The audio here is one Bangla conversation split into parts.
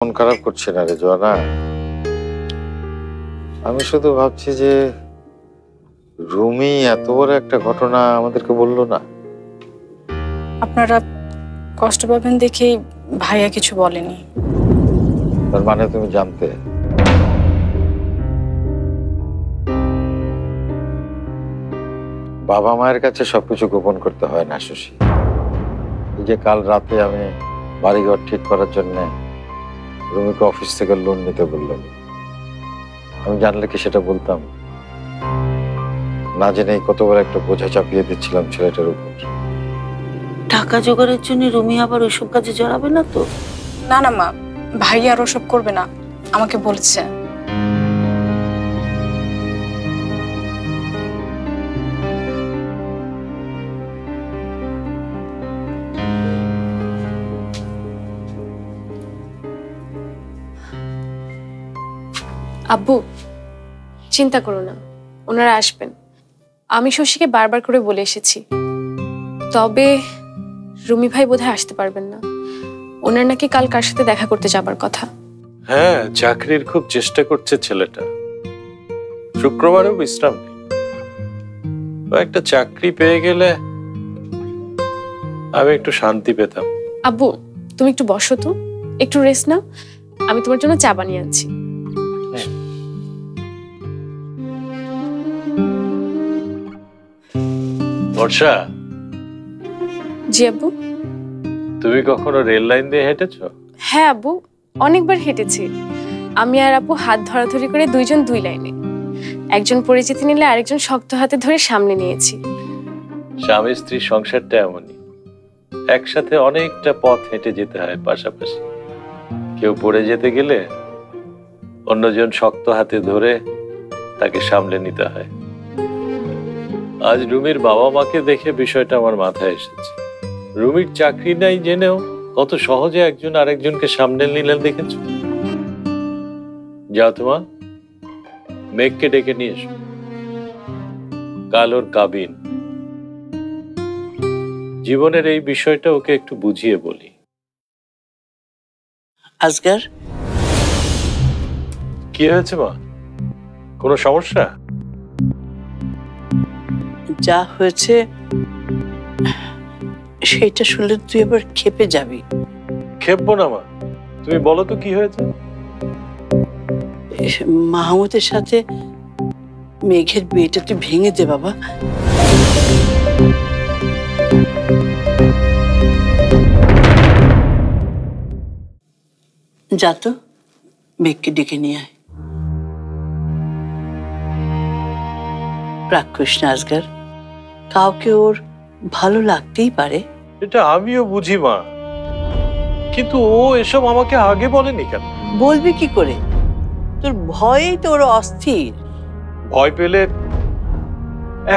মন খারাপ করছে না রে জোয়ানা। আমি শুধু ভাবছি যে রুমি এত বড় একটা ঘটনা আমাদেরকে বললো না। আপনারা কষ্ট পাবেন দেখেই ভাইয়া কিছু বলেনি। তার মানে তুমি জানতে? বাবা মায়ের কাছে সবকিছু গোপন করতে হয় না শশী। এই যে কাল রাতে আমি বাড়িঘর ঠিক করার জন্য রুমিকে অফিস থেকে লোন নিতে বললাম, আমি জানলে কি সেটা বলতাম? না জেনে কত বড় একটা বোঝা চাপিয়ে দিচ্ছিলাম ছেলেটার উপর। টাকা জোগাড়ের জন্য রুমি আবার ওইসব কাজে জড়াবে না তো? না না মা, ভাইয়া আর ওসব করবে না, আমাকে বলেছে। আব্বু চিন্তা করো না, ওনারা আসবেন। আমি শশীকে বারবার করে বলে এসেছি, তবে রুমি ভাই বোধহয় আসতে পারবেন না। ওনার নাকি কাল কার সাথে দেখা করতে যাবার কথা। হ্যাঁ, চাকরির খুব চেষ্টা করছে ছেলেটা। শুক্রবারেও বিশ্রাম নেই। একটা চাকরি পেয়ে গেলে আমি একটু শান্তি পেতাম। আব্বু তুমি একটু বসো তো, একটু রেস্ট নাও, আমি তোমার জন্য চা বানিয়ে আনছি। বর্ষা, জি আব্বু। তুমি কখনো রেল লাইন দিয়ে হেঁটেছো? হ্যাঁ আব্বু, অনেকবার হেঁটেছি। আমি আর আপু হাত ধরাধরি করে দুইজন দুই লাইনে, একজন পরিচিতি নিলে আরেকজন শক্ত হাতে ধরে সামনে নিয়েছি। স্বামী স্ত্রীর সংসারটা এমনই, একসাথে অনেকটা পথ হেঁটে যেতে হয় পাশাপাশি। কেউ পড়ে যেতে গেলে অন্যজন শক্ত হাতে ধরে তাকে সামলে নিতে হয়। আজ রুমির বাবা মাকে দেখে বিষয়টা আমার মাথায় এসেছে। রুমির চাকরি নাই জেনেও কত সহজে একজন আরেকজনকে সামনে নিলেন দেখেছ? যাও তোমা, মেঘকে ডেকে নিয়ে এসো, কাল ওর কাবিন। জীবনের এই বিষয়টা ওকে একটু বুঝিয়ে বলি। আজকার কি হয়েছে মা? কোনো সমস্যা? যা হয়েছে সেইটা শুনলে তুই আবার খেপে যাবি। খেপবো না মা, তুমি বলো তো কি হয়েছে। মাহমুদের সাথে মেঘের বিয়েটা তুই ভেঙে দে বাবা। যা তো, মেঘকে ডেকে নিয়ে আয়। রাগ করিস না আজকার, কাউকে ওর ভালো লাগতেই পারে। এটা আমিও বুঝি মা, কিন্তু ও এসব আমাকে আগে বলেনি কেন? বলবি কি করে? তোর ভয়েই তো ওর অস্থির। ভয় পেলে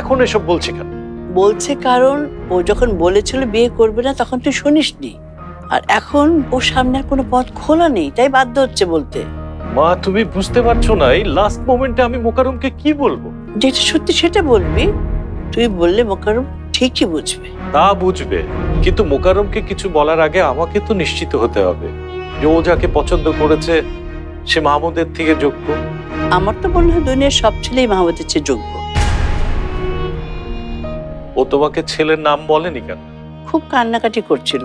এখন এসব বলছে কেন? বলছে কারণ ও যখন বলেছিল বিয়ে করবে না তখন তুই শুনিসনি, আর এখন ওর সামনে আর কোনো পথ খোলা নেই, তাই বাধ্য হচ্ছে বলতে। মা তুমি বুঝতে পারছো না, এই লাস্ট মোমেন্টে আমি মোকাররমকে কি বলবো? যেটা সত্যি সেটা বলবি। তুই বললে মোকাররম ঠিকই বুঝবে। তা বুঝবে, কিন্তু মোকাররমকে কিছু বলার আগে আমাকে তো নিশ্চিত হতে হবে যে ও যাকে পছন্দ করেছে সে মাহমুদের থেকে যোগ্য। আমার তো মনে হয় দুনিয়ার সব ছেলেই মাহমুদের চেয়ে যোগ্য। ও তোমাকে ছেলের নাম বলেনি কেন? খুব কান্নাকাটি করছিল,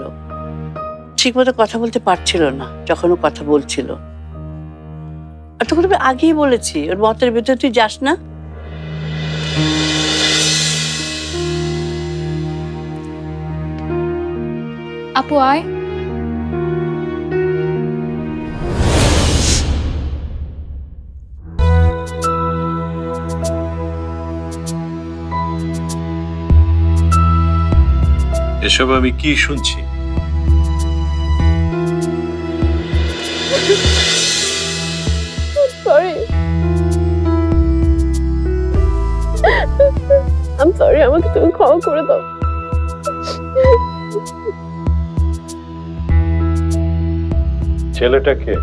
ঠিকমতো কথা বলতে পারছিল না যখন ও কথা বলছিল। আর তখন আমি আগেই বলেছি ওর মতের ভিতরে তুই যাস না। আপু আয়। এসব আমি কি শুনছি? সরি, আমাকে তুমি ক্ষমা করে দাও। ছেলেটাকে